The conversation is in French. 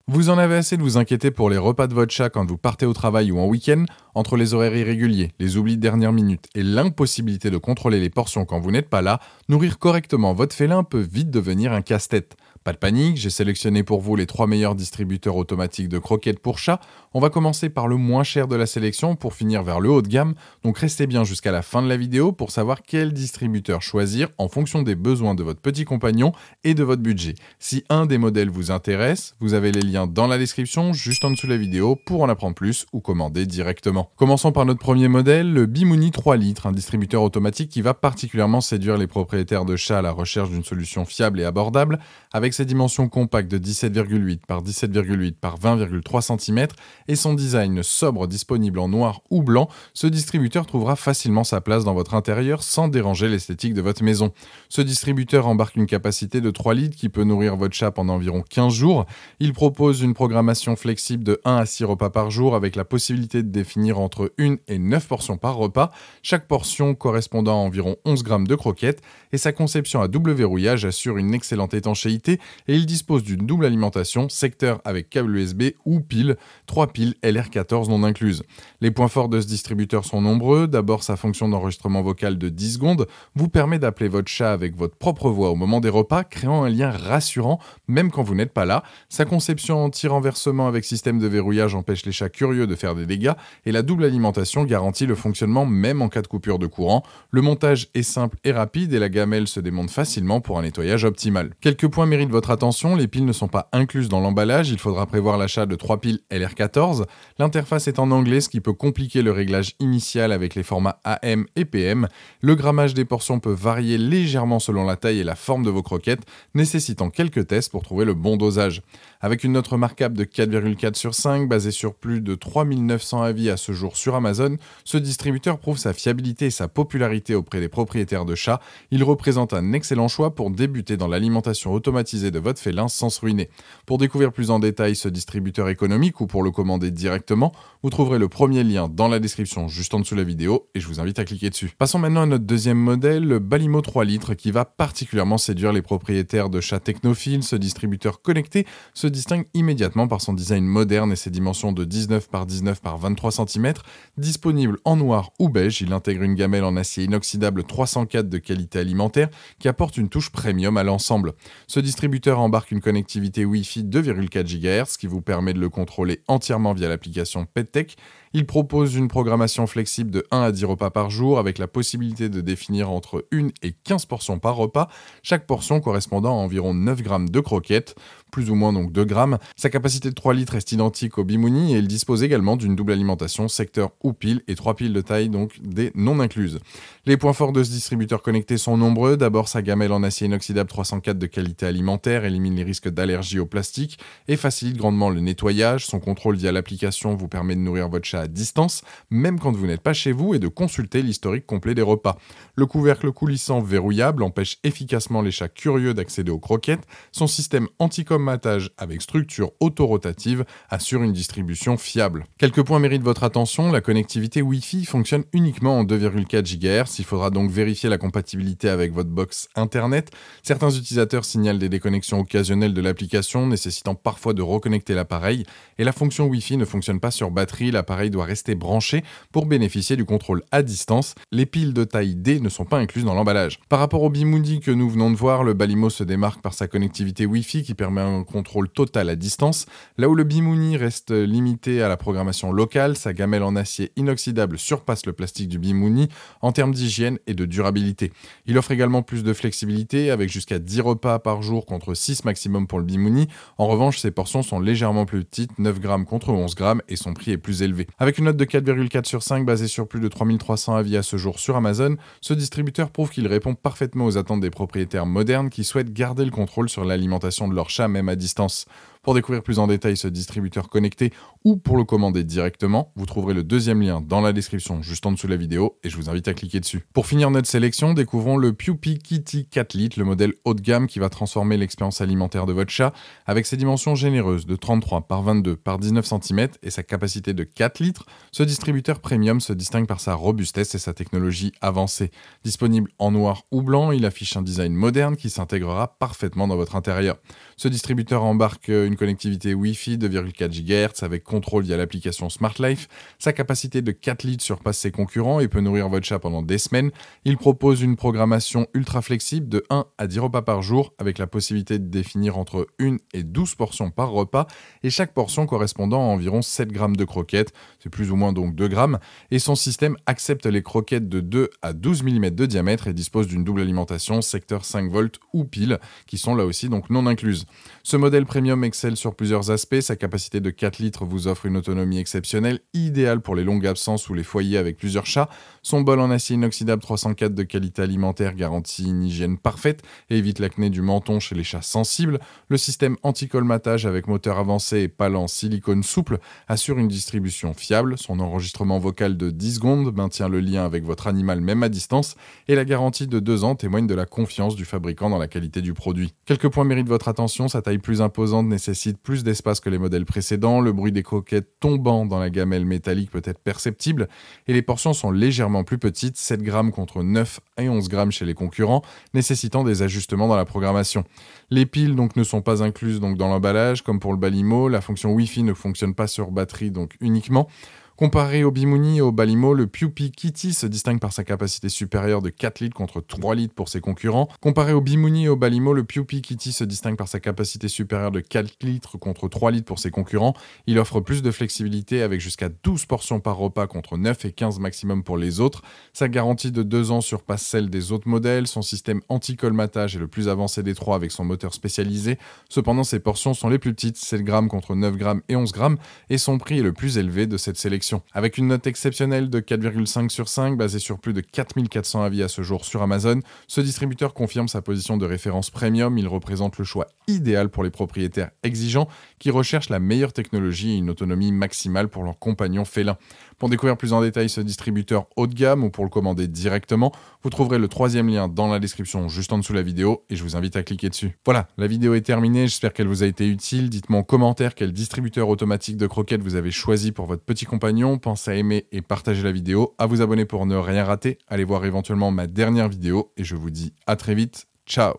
Vous en avez assez de vous inquiéter pour les repas de votre chat quand vous partez au travail ou en week-end? Entre les horaires irréguliers, les oublis de dernière minute et l'impossibilité de contrôler les portions quand vous n'êtes pas là, nourrir correctement votre félin peut vite devenir un casse-tête. Pas de panique, j'ai sélectionné pour vous les 3 meilleurs distributeurs automatiques de croquettes pour chat. On va commencer par le moins cher de la sélection pour finir vers le haut de gamme, donc restez bien jusqu'à la fin de la vidéo pour savoir quel distributeur choisir en fonction des besoins de votre petit compagnon et de votre budget. Si un des modèles vous intéresse, vous avez les liens dans la description juste en dessous de la vidéo pour en apprendre plus ou commander directement. Commençons par notre premier modèle, le Bimouni 3 litres, un distributeur automatique qui va particulièrement séduire les propriétaires de chats à la recherche d'une solution fiable et abordable. Avec ses dimensions compactes de 17,8 par 17,8 par 20,3 cm et son design sobre disponible en noir ou blanc, ce distributeur trouvera facilement sa place dans votre intérieur sans déranger l'esthétique de votre maison. Ce distributeur embarque une capacité de 3 litres qui peut nourrir votre chat pendant environ 15 jours. Il propose une programmation flexible de 1 à 6 repas par jour avec la possibilité de définir entre 1 et 9 portions par repas, chaque portion correspondant à environ 11 grammes de croquettes, et sa conception à double verrouillage assure une excellente étanchéité et il dispose d'une double alimentation, secteur avec câble USB ou pile, 3 piles LR14 non incluses. Les points forts de ce distributeur sont nombreux. D'abord, sa fonction d'enregistrement vocal de 10 secondes vous permet d'appeler votre chat avec votre propre voix au moment des repas, créant un lien rassurant même quand vous n'êtes pas là. Sa conception anti-renversement avec système de verrouillage empêche les chats curieux de faire des dégâts et la double alimentation garantit le fonctionnement même en cas de coupure de courant. Le montage est simple et rapide et la gamelle se démonte facilement pour un nettoyage optimal. Quelques points méritent votre attention, les piles ne sont pas incluses dans l'emballage, il faudra prévoir l'achat de 3 piles LR14. L'interface est en anglais, ce qui peut compliquer le réglage initial avec les formats AM et PM. Le grammage des portions peut varier légèrement selon la taille et la forme de vos croquettes, nécessitant quelques tests pour trouver le bon dosage. Avec une note remarquable de 4,4 sur 5, basée sur plus de 3900 avis à ce jour sur Amazon, ce distributeur prouve sa fiabilité et sa popularité auprès des propriétaires de chats. Il représente un excellent choix pour débuter dans l'alimentation automatisée de votre félin sans se ruiner. Pour découvrir plus en détail ce distributeur économique ou pour le commander directement, vous trouverez le premier lien dans la description juste en dessous de la vidéo et je vous invite à cliquer dessus. Passons maintenant à notre deuxième modèle, le Balimo 3 litres qui va particulièrement séduire les propriétaires de chats technophiles. Ce distributeur connecté se distingue immédiatement par son design moderne et ses dimensions de 19 par 19 par 23 cm. Disponible en noir ou beige, il intègre une gamelle en acier inoxydable 304 de qualité alimentaire qui apporte une touche premium à l'ensemble. Ce distributeur embarque une connectivité Wi-Fi 2,4 GHz qui vous permet de le contrôler entièrement via l'application PetTech. Il propose une programmation flexible de 1 à 10 repas par jour avec la possibilité de définir entre 1 et 15 portions par repas, chaque portion correspondant à environ 9 grammes de croquettes, plus ou moins donc 2 grammes. Sa capacité de 3 litres est identique au Bimouni et il dispose également d'une double alimentation, secteur ou pile et 3 piles de taille donc des non incluses. Les points forts de ce distributeur connecté sont nombreux. D'abord, sa gamelle en acier inoxydable 304 de qualité alimentaire élimine les risques d'allergie au plastique et facilite grandement le nettoyage. Son contrôle via l'application vous permet de nourrir votre chat à distance, même quand vous n'êtes pas chez vous, et de consulter l'historique complet des repas. Le couvercle coulissant verrouillable empêche efficacement les chats curieux d'accéder aux croquettes. Son système anti-colmatage avec structure auto-rotative assure une distribution fiable. Quelques points méritent votre attention. La connectivité Wi-Fi fonctionne uniquement en 2,4 GHz. Il faudra donc vérifier la compatibilité avec votre box internet. Certains utilisateurs signalent des déconnexions occasionnelles de l'application, nécessitant parfois de reconnecter l'appareil. Et la fonction Wi-Fi ne fonctionne pas sur batterie, l'appareil doit rester branché pour bénéficier du contrôle à distance. Les piles de taille D ne sont pas incluses dans l'emballage. Par rapport au Bimouni que nous venons de voir, le Balimo se démarque par sa connectivité Wi-Fi qui permet un contrôle total à distance. Là où le Bimouni reste limité à la programmation locale, sa gamelle en acier inoxydable surpasse le plastique du Bimouni en termes d'hygiène et de durabilité. Il offre également plus de flexibilité avec jusqu'à 10 repas par jour contre 6 maximum pour le Bimouni. En revanche, ses portions sont légèrement plus petites, 9 grammes contre 11 grammes, et son prix est plus élevé. Avec une note de 4,4 sur 5 basée sur plus de 3300 avis à ce jour sur Amazon, ce distributeur prouve qu'il répond parfaitement aux attentes des propriétaires modernes qui souhaitent garder le contrôle sur l'alimentation de leur chat même à distance. Pour découvrir plus en détail ce distributeur connecté ou pour le commander directement, vous trouverez le deuxième lien dans la description juste en dessous de la vidéo et je vous invite à cliquer dessus. Pour finir notre sélection, découvrons le Pewpie Kitty 4 litres, le modèle haut de gamme qui va transformer l'expérience alimentaire de votre chat. Avec ses dimensions généreuses de 33 par 22 par 19 cm et sa capacité de 4 litres, ce distributeur premium se distingue par sa robustesse et sa technologie avancée. Disponible en noir ou blanc, il affiche un design moderne qui s'intégrera parfaitement dans votre intérieur. Ce distributeur embarque une connectivité Wi-Fi 2,4 GHz avec contrôle via l'application Smart Life. Sa capacité de 4 litres surpasse ses concurrents et peut nourrir votre chat pendant des semaines. Il propose une programmation ultra flexible de 1 à 10 repas par jour avec la possibilité de définir entre 1 et 12 portions par repas et chaque portion correspondant à environ 7 grammes de croquettes, c'est plus ou moins donc 2 grammes, et son système accepte les croquettes de 2 à 12 mm de diamètre et dispose d'une double alimentation secteur 5 volts ou pile qui sont là aussi donc non incluses. Ce modèle premium excelle sur plusieurs aspects, sa capacité de 4 litres vous offre une autonomie exceptionnelle, idéale pour les longues absences ou les foyers avec plusieurs chats. Son bol en acier inoxydable 304 de qualité alimentaire garantit une hygiène parfaite et évite l'acné du menton chez les chats sensibles. Le système anti-colmatage avec moteur avancé et pale en silicone souple assure une distribution fiable. Son enregistrement vocal de 10 secondes maintient le lien avec votre animal même à distance et la garantie de 2 ans témoigne de la confiance du fabricant dans la qualité du produit. Quelques points méritent votre attention, sa taille plus imposante nécessite plus d'espace que les modèles précédents, le bruit des croquettes tombant dans la gamelle métallique peut être perceptible et les portions sont légèrement plus petites, 7 grammes contre 9 et 11 grammes chez les concurrents, nécessitant des ajustements dans la programmation. Les piles donc ne sont pas incluses donc dans l'emballage, comme pour le Balimo, la fonction Wi-Fi ne fonctionne pas sur batterie donc uniquement. Comparé au Bimuni et au Balimo, le Pewpie Kitty se distingue par sa capacité supérieure de 4 litres contre 3 litres pour ses concurrents. Comparé au Bimuni et au Balimo, le Pewpie Kitty se distingue par sa capacité supérieure de 4 litres contre 3 litres pour ses concurrents. Il offre plus de flexibilité avec jusqu'à 12 portions par repas contre 9 et 15 maximum pour les autres. Sa garantie de 2 ans surpasse celle des autres modèles. Son système anti-colmatage est le plus avancé des trois avec son moteur spécialisé. Cependant, ses portions sont les plus petites, 7 grammes contre 9 grammes et 11 grammes, et son prix est le plus élevé de cette sélection. Avec une note exceptionnelle de 4,5 sur 5, basée sur plus de 4400 avis à ce jour sur Amazon, ce distributeur confirme sa position de référence premium. Il représente le choix idéal pour les propriétaires exigeants qui recherchent la meilleure technologie et une autonomie maximale pour leurs compagnons félins. Pour découvrir plus en détail ce distributeur haut de gamme ou pour le commander directement, vous trouverez le 3e lien dans la description juste en dessous de la vidéo et je vous invite à cliquer dessus. Voilà, la vidéo est terminée, j'espère qu'elle vous a été utile. Dites-moi en commentaire quel distributeur automatique de croquettes vous avez choisi pour votre petit compagnon. Pensez à aimer et partager la vidéo, à vous abonner pour ne rien rater. Allez voir éventuellement ma dernière vidéo et je vous dis à très vite. Ciao!